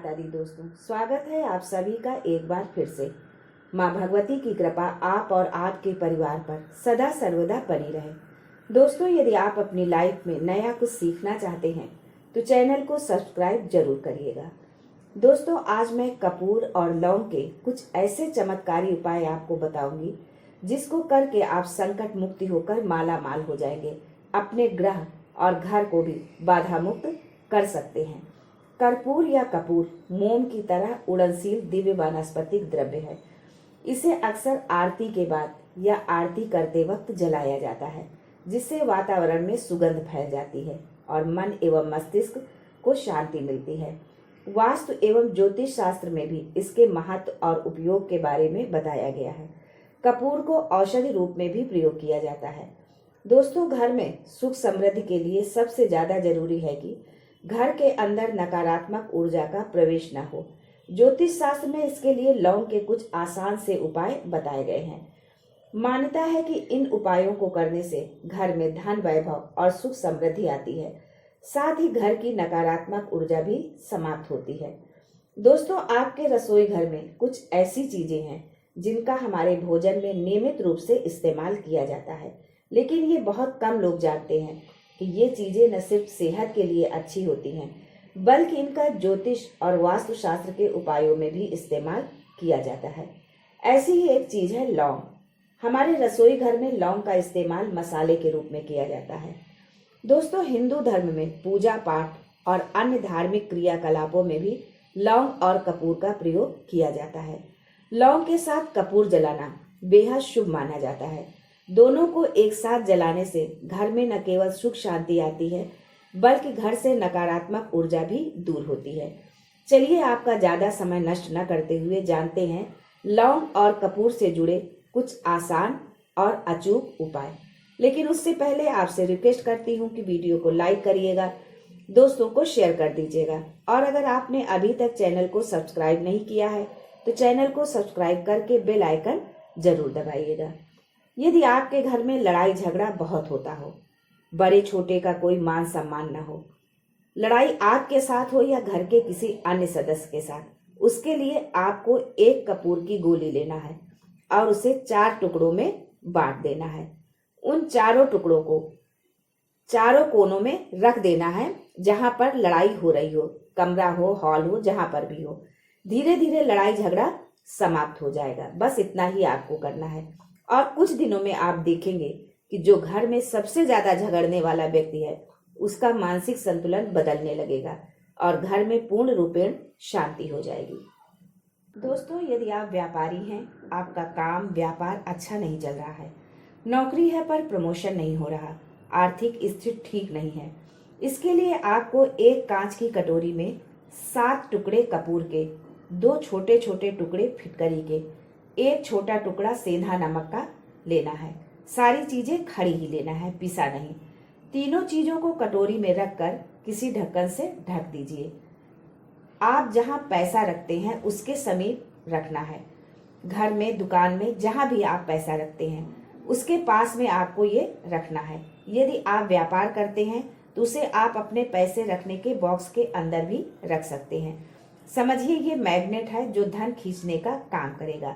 माता दी दोस्तों, स्वागत है आप सभी का एक बार फिर से। माँ भगवती की कृपा आप और आपके परिवार पर सदा सर्वदा बनी रहे। दोस्तों, यदि आप अपनी लाइफ में नया कुछ सीखना चाहते हैं तो चैनल को सब्सक्राइब जरूर करिएगा। दोस्तों, आज मैं कपूर और लौंग के कुछ ऐसे चमत्कारी उपाय आपको बताऊंगी जिसको करके आप संकट मुक्ति होकर माला माल हो जाएंगे। अपने ग्रह और घर को भी बाधा मुक्त कर सकते हैं। कर्पूर या कपूर मोम की तरह उड़नशील दिव्य वानस्पतिक द्रव्य है। इसे अक्सर आरती के बाद या आरती करते वक्त जलाया जाता है, जिससे वातावरण में सुगंध फैल जाती है और मन एवं मस्तिष्क को शांति मिलती है। वास्तु एवं ज्योतिष शास्त्र में भी इसके महत्व और उपयोग के बारे में बताया गया है। कपूर को औषधि रूप में भी प्रयोग किया जाता है। दोस्तों, घर में सुख समृद्धि के लिए सबसे ज्यादा जरूरी है कि घर के अंदर नकारात्मक ऊर्जा का प्रवेश न हो। ज्योतिष शास्त्र में इसके लिए लौंग के कुछ आसान से उपाय बताए गए हैं। मान्यता है कि इन उपायों को करने से घर में धन वैभव और सुख समृद्धि आती है, साथ ही घर की नकारात्मक ऊर्जा भी समाप्त होती है। दोस्तों, आपके रसोई घर में कुछ ऐसी चीजें हैं जिनका हमारे भोजन में नियमित रूप से इस्तेमाल किया जाता है, लेकिन ये बहुत कम लोग जानते हैं कि ये चीजें न सिर्फ सेहत के लिए अच्छी होती हैं, बल्कि इनका ज्योतिष और वास्तु शास्त्र के उपायों में भी इस्तेमाल किया जाता है। ऐसी ही एक चीज है लौंग। हमारे रसोई घर में लौंग का इस्तेमाल मसाले के रूप में किया जाता है। दोस्तों, हिंदू धर्म में पूजा पाठ और अन्य धार्मिक क्रियाकलापों में भी लौंग और कपूर का प्रयोग किया जाता है। लौंग के साथ कपूर जलाना बेहद शुभ माना जाता है। दोनों को एक साथ जलाने से घर में न केवल सुख शांति आती है, बल्कि घर से नकारात्मक ऊर्जा भी दूर होती है। चलिए, आपका ज्यादा समय नष्ट न करते हुए जानते हैं लौंग और कपूर से जुड़े कुछ आसान और अचूक उपाय। लेकिन उससे पहले आपसे रिक्वेस्ट करती हूँ कि वीडियो को लाइक करिएगा, दोस्तों को शेयर कर दीजिएगा, और अगर आपने अभी तक चैनल को सब्सक्राइब नहीं किया है तो चैनल को सब्सक्राइब करके बेल आइकन जरूर दबाइएगा। यदि आपके घर में लड़ाई झगड़ा बहुत होता हो, बड़े छोटे का कोई मान सम्मान न हो, लड़ाई आपके साथ हो या घर के किसी अन्य सदस्य के साथ, उसके लिए आपको एक कपूर की गोली लेना है और उसे 4 टुकड़ों में बांट देना है। उन चारों टुकड़ों को चारों कोनों में रख देना है जहां पर लड़ाई हो रही हो, कमरा हो, हॉल हो, जहां पर भी हो। धीरे धीरे लड़ाई झगड़ा समाप्त हो जाएगा। बस इतना ही आपको करना है और कुछ दिनों में आप देखेंगे कि जो घर में सबसे ज्यादा झगड़ने वाला व्यक्ति है उसका मानसिक संतुलन बदलने लगेगा और घर में पूर्ण रूपेण शांति हो जाएगी। दोस्तों, यदि आप व्यापारी हैं, आपका काम व्यापार अच्छा नहीं चल रहा है, नौकरी है पर प्रमोशन नहीं हो रहा, आर्थिक स्थिति ठीक नहीं है, इसके लिए आपको एक कांच की कटोरी में 7 टुकड़े कपूर के, 2 छोटे छोटे टुकड़े फिटकरी के, 1 छोटा टुकड़ा सेंधा नमक का लेना है। सारी चीजें खड़ी ही लेना है, पिसा नहीं। तीनों चीजों को कटोरी में रखकर किसी ढक्कन से ढक दीजिए। आप जहां पैसा रखते हैं उसके समीप रखना है। घर में, दुकान में, जहां भी आप पैसा रखते हैं उसके पास में आपको ये रखना है। यदि आप व्यापार करते हैं तो उसे आप अपने पैसे रखने के बॉक्स के अंदर भी रख सकते हैं। समझिए, ये मैग्नेट है जो धन खींचने का काम करेगा।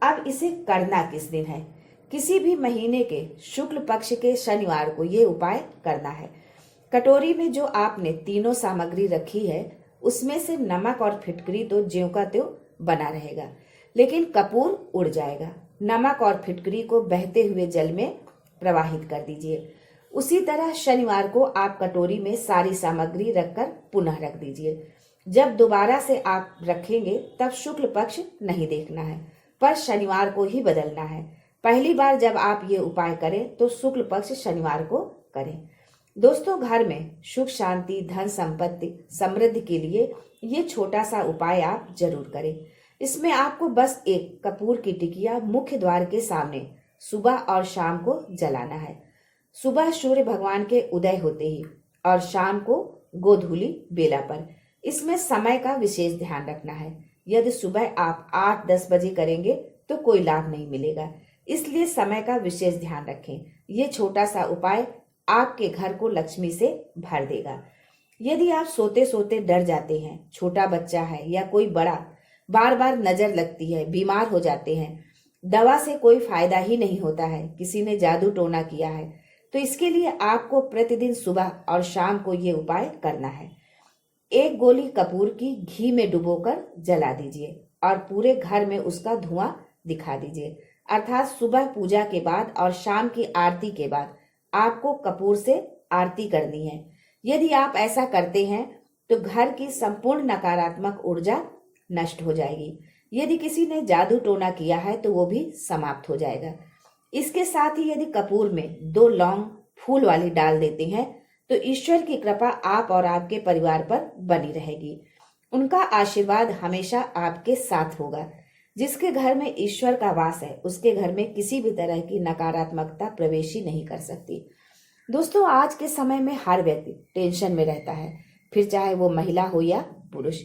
अब इसे करना किस दिन है? किसी भी महीने के शुक्ल पक्ष के शनिवार को ये उपाय करना है। कटोरी में जो आपने तीनों सामग्री रखी है उसमें से नमक और फिटकरी तो ज्यों का त्यों बना रहेगा, लेकिन कपूर उड़ जाएगा। नमक और फिटकरी को बहते हुए जल में प्रवाहित कर दीजिए। उसी तरह शनिवार को आप कटोरी में सारी सामग्री रखकर पुनः रख दीजिए। जब दोबारा से आप रखेंगे तब शुक्ल पक्ष नहीं देखना है, पर शनिवार को ही बदलना है। पहली बार जब आप ये उपाय करें तो शुक्ल पक्ष शनिवार को करें। दोस्तों, घर में सुख शांति, धन संपत्ति, समृद्धि के लिए ये छोटा सा उपाय आप जरूर करें। इसमें आपको बस एक कपूर की टिकिया मुख्य द्वार के सामने सुबह और शाम को जलाना है। सुबह सूर्य भगवान के उदय होते ही और शाम को गोधूली बेला पर। इसमें समय का विशेष ध्यान रखना है। यदि सुबह आप 8-10 बजे करेंगे तो कोई लाभ नहीं मिलेगा, इसलिए समय का विशेष ध्यान रखें। ये छोटा सा उपाय आपके घर को लक्ष्मी से भर देगा। यदि आप सोते सोते डर जाते हैं, छोटा बच्चा है या कोई बड़ा, बार बार नजर लगती है, बीमार हो जाते हैं, दवा से कोई फायदा ही नहीं होता है, किसी ने जादू टोना किया है, तो इसके लिए आपको प्रतिदिन सुबह और शाम को ये उपाय करना है। एक गोली कपूर की घी में डुबोकर जला दीजिए और पूरे घर में उसका धुआं दिखा दीजिए। अर्थात सुबह पूजा के बाद और शाम की आरती के बाद आपको कपूर से आरती करनी है। यदि आप ऐसा करते हैं तो घर की संपूर्ण नकारात्मक ऊर्जा नष्ट हो जाएगी। यदि किसी ने जादू टोना किया है तो वो भी समाप्त हो जाएगा। इसके साथ ही यदि कपूर में 2 लौंग फूल वाली डाल देते हैं तो ईश्वर की कृपा आप और आपके परिवार पर बनी रहेगी। उनका आशीर्वाद हमेशा आपके साथ होगा। जिसके घर में ईश्वर का वास है उसके घर में किसी भी तरह की नकारात्मकता प्रवेश ही नहीं कर सकती। दोस्तों, आज के समय में हर व्यक्ति टेंशन में रहता है, फिर चाहे वो महिला हो या पुरुष।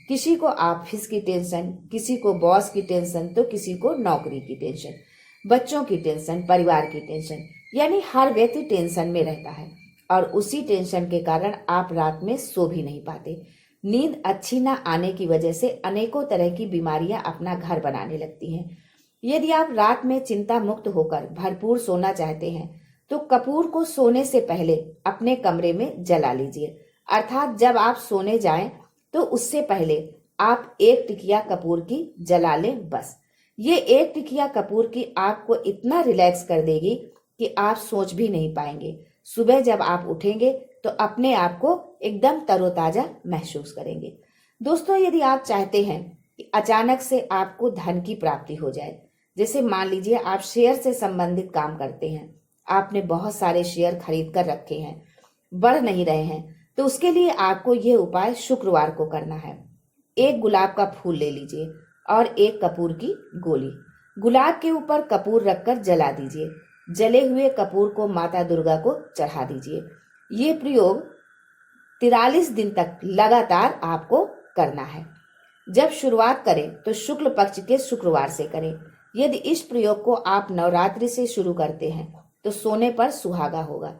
किसी को ऑफिस की टेंशन, किसी को बॉस की टेंशन, तो किसी को नौकरी की टेंशन, बच्चों की टेंशन, परिवार की टेंशन, यानी हर व्यक्ति टेंशन में रहता है और उसी टेंशन के कारण आप रात में सो भी नहीं पाते। नींद अच्छी ना आने की वजह से अनेकों तरह की बीमारियां अपना घर बनाने लगती हैं। यदि आप रात में चिंता मुक्त होकर भरपूर सोना चाहते हैं तो कपूर को सोने से पहले अपने कमरे में जला लीजिए। अर्थात जब आप सोने जाएं तो उससे पहले आप 1 टिकिया कपूर की जला लें बस। ये 1 टिकिया कपूर की आपको इतना रिलैक्स कर देगी कि आप सोच भी नहीं पाएंगे। सुबह जब आप उठेंगे तो अपने आप को एकदम तरोताजा महसूस करेंगे। दोस्तों, यदि आप चाहते हैं कि अचानक से आपको धन की प्राप्ति हो जाए, जैसे मान लीजिए आप शेयर से संबंधित काम करते हैं, आपने बहुत सारे शेयर खरीद कर रखे हैं, बढ़ नहीं रहे हैं, तो उसके लिए आपको यह उपाय शुक्रवार को करना है। 1 गुलाब का फूल ले लीजिए और 1 कपूर की गोली, गुलाब के ऊपर कपूर रखकर जला दीजिए। जले हुए कपूर को माता दुर्गा को चढ़ा दीजिए। ये प्रयोग 43 दिन तक लगातार आपको करना है। जब शुरुआत करें तो शुक्ल पक्ष के शुक्रवार से करें। यदि इस प्रयोग को आप नवरात्रि से शुरू करते हैं तो सोने पर सुहागा होगा।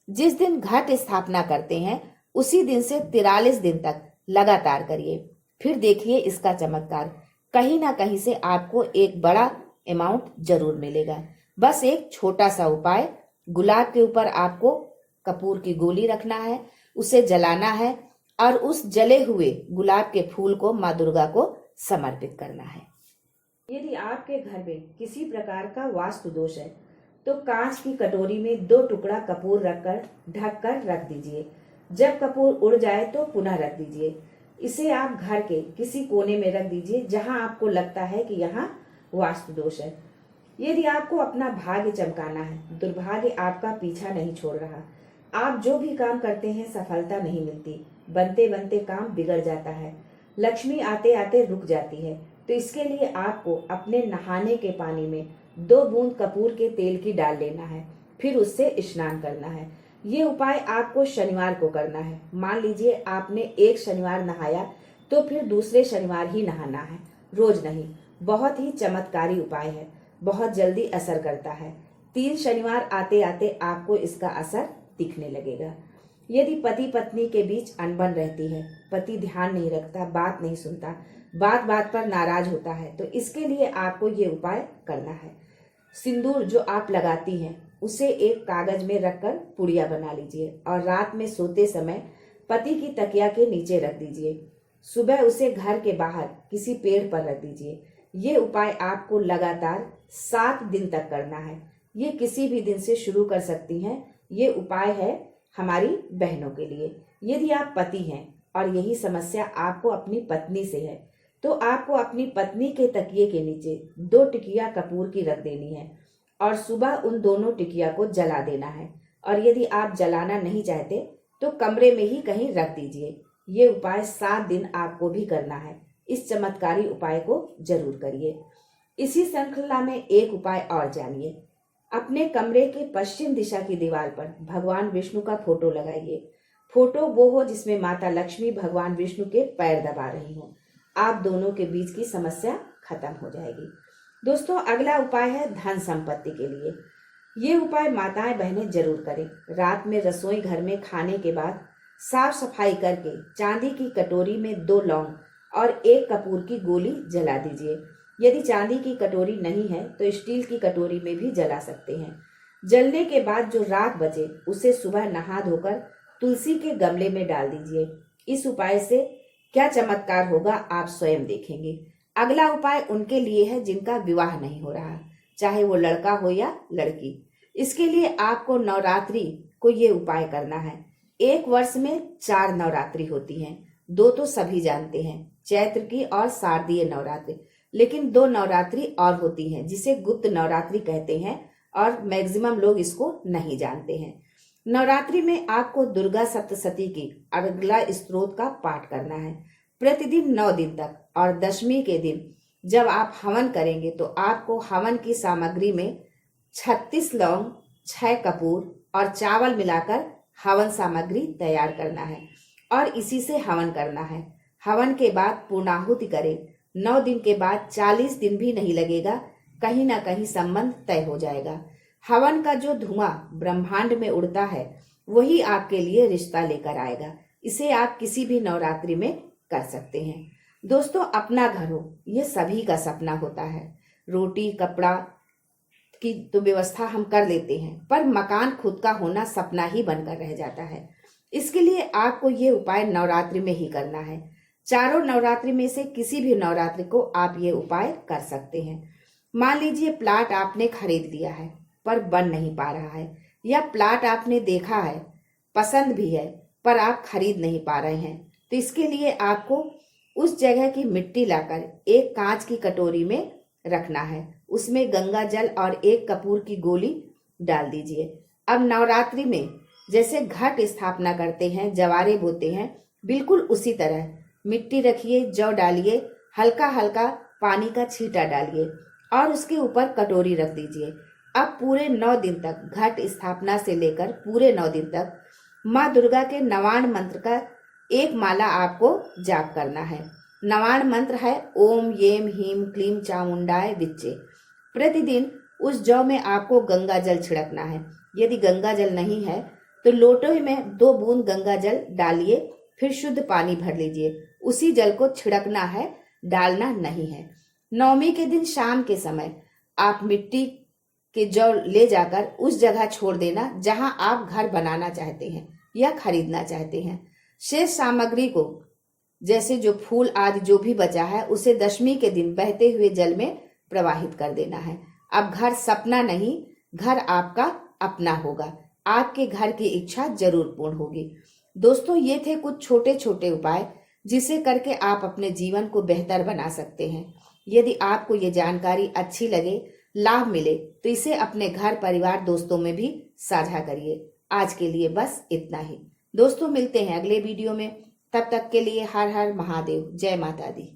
जिस दिन घट स्थापना करते हैं उसी दिन से 43 दिन तक लगातार करिए, फिर देखिए इसका चमत्कार। कहीं ना कहीं से आपको एक बड़ा अमाउंट जरूर मिलेगा। बस एक छोटा सा उपाय, गुलाब के ऊपर आपको कपूर की गोली रखना है, उसे जलाना है और उस जले हुए गुलाब के फूल को माँ दुर्गा को समर्पित करना है। यदि आपके घर में किसी प्रकार का वास्तु दोष है तो कांच की कटोरी में 2 टुकड़ा कपूर रखकर ढककर रख दीजिए। जब कपूर उड़ जाए तो पुनः रख दीजिए। इसे आप घर के किसी कोने में रख दीजिए जहां आपको लगता है कि यहाँ वास्तु दोष है। यदि आपको अपना भाग्य चमकाना है, दुर्भाग्य आपका पीछा नहीं छोड़ रहा, आप जो भी काम करते हैं सफलता नहीं मिलती, बनते बनते काम बिगड़ जाता है, लक्ष्मी आते आते रुक जाती है, तो इसके लिए आपको अपने नहाने के पानी में 2 बूंद कपूर के तेल की डाल लेना है, फिर उससे स्नान करना है। ये उपाय आपको शनिवार को करना है। मान लीजिए आपने एक शनिवार नहाया तो फिर दूसरे शनिवार ही नहाना है, रोज नहीं। बहुत ही चमत्कारी उपाय है, बहुत जल्दी असर करता है। 3 शनिवार आते आते आपको इसका असर दिखने लगेगा। यदि पति पत्नी के बीच अनबन रहती है, पति ध्यान नहीं रखता, बात नहीं सुनता, बात बात पर नाराज होता है, तो इसके लिए आपको ये उपाय करना है। सिंदूर जो आप लगाती हैं उसे एक कागज में रखकर पुड़िया बना लीजिए और रात में सोते समय पति की तकिया के नीचे रख दीजिए। सुबह उसे घर के बाहर किसी पेड़ पर रख दीजिए। ये उपाय आपको लगातार 7 दिन तक करना है। ये किसी भी दिन से शुरू कर सकती हैं। ये उपाय है हमारी बहनों के लिए। यदि आप पति हैं और यही समस्या आपको अपनी पत्नी से है तो आपको अपनी पत्नी के तकिए के नीचे 2 टिकिया कपूर की रख देनी है और सुबह उन दोनों टिकिया को जला देना है। और यदि आप जलाना नहीं चाहते तो कमरे में ही कहीं रख दीजिए। ये उपाय 7 दिन आपको भी करना है। इस चमत्कारी उपाय को जरूर करिए। इसी श्रृंखला में एक उपाय और जानिए। अपने कमरे के पश्चिम दिशा की दीवार पर भगवान विष्णु का फोटो लगाइए। फोटो वो हो जिसमें माता लक्ष्मी भगवान विष्णु के पैर दबा रही हो। आप दोनों के बीच की समस्या खत्म हो जाएगी। दोस्तों, अगला उपाय है धन संपत्ति के लिए। ये उपाय माताएं बहनें जरूर करें। रात में रसोई घर में खाने के बाद साफ सफाई करके चांदी की कटोरी में 2 लौंग और 1 कपूर की गोली जला दीजिए। यदि चांदी की कटोरी नहीं है तो स्टील की कटोरी में भी जला सकते हैं। जलने के बाद जो राख बचे उसे सुबह नहा धोकर तुलसी के गमले में डाल दीजिए। इस उपाय से क्या चमत्कार होगा आप स्वयं देखेंगे। अगला उपाय उनके लिए है जिनका विवाह नहीं हो रहा, चाहे वो लड़का हो या लड़की। इसके लिए आपको नवरात्रि को ये उपाय करना है। एक वर्ष में 4 नवरात्रि होती हैं, 2 तो सभी जानते हैं, चैत्र की और शारदीय नवरात्रि। लेकिन 2 नवरात्रि और होती हैं जिसे गुप्त नवरात्रि कहते हैं और मैक्सिमम लोग इसको नहीं जानते हैं। नवरात्रि में आपको दुर्गा सप्तशती की अर्गला स्तोत्र का पाठ करना है प्रतिदिन 9 दिन तक। और दशमी के दिन जब आप हवन करेंगे तो आपको हवन की सामग्री में 36 लौंग, 6 कपूर और चावल मिलाकर हवन सामग्री तैयार करना है और इसी से हवन करना है। हवन के बाद पूर्णाहुति करें। 9 दिन के बाद 40 दिन भी नहीं लगेगा, कहीं ना कहीं संबंध तय हो जाएगा। हवन का जो धुआं ब्रह्मांड में उड़ता है वही आपके लिए रिश्ता लेकर आएगा। इसे आप किसी भी नवरात्रि में कर सकते हैं। दोस्तों, अपना घर हो ये सभी का सपना होता है। रोटी कपड़ा की तो व्यवस्था हम कर लेते हैं, पर मकान खुद का होना सपना ही बनकर रह जाता है। इसके लिए आपको ये उपाय नवरात्रि में ही करना है। चारों नवरात्रि में से किसी भी नवरात्रि को आप ये उपाय कर सकते हैं। मान लीजिए प्लाट आपने खरीद लिया है पर बन नहीं पा रहा है, या प्लाट आपने देखा है, पसंद भी है, पर आप खरीद नहीं पा रहे हैं, तो इसके लिए आपको उस जगह की मिट्टी लाकर एक कांच की कटोरी में रखना है। उसमें गंगा जल और 1 कपूर की गोली डाल दीजिए। अब नवरात्रि में जैसे घट स्थापना करते हैं, जवारे बोते हैं, बिल्कुल उसी तरह मिट्टी रखिए, जौ डालिए, हल्का हल्का पानी का छींटा डालिए और उसके ऊपर कटोरी रख दीजिए। अब पूरे 9 दिन तक, घट स्थापना से लेकर पूरे 9 दिन तक माँ दुर्गा के नवाण मंत्र का 1 माला आपको जाप करना है। नवाण मंत्र है ओम येम हीम क्लीम चामुंडाय विच्चे। प्रतिदिन उस जौ में आपको गंगा जल छिड़कना है। यदि गंगा जल नहीं है तो लोटे में 2 बूंद गंगा जल डालिए, फिर शुद्ध पानी भर लीजिए। उसी जल को छिड़कना है, डालना नहीं है। नवमी के दिन शाम के समय आप मिट्टी के जौ ले जाकर उस जगह छोड़ देना जहां आप घर बनाना चाहते हैं या खरीदना चाहते हैं। शेष सामग्री को, जैसे जो फूल आदि जो भी बचा है, उसे दशमी के दिन बहते हुए जल में प्रवाहित कर देना है। अब घर सपना नहीं, घर आपका अपना होगा। आपके घर की इच्छा जरूर पूर्ण होगी। दोस्तों, ये थे कुछ छोटे छोटे उपाय जिसे करके आप अपने जीवन को बेहतर बना सकते हैं। यदि आपको ये जानकारी अच्छी लगे, लाभ मिले, तो इसे अपने घर परिवार दोस्तों में भी साझा करिए। आज के लिए बस इतना ही। दोस्तों, मिलते हैं अगले वीडियो में। तब तक के लिए हर हर महादेव, जय माता दी।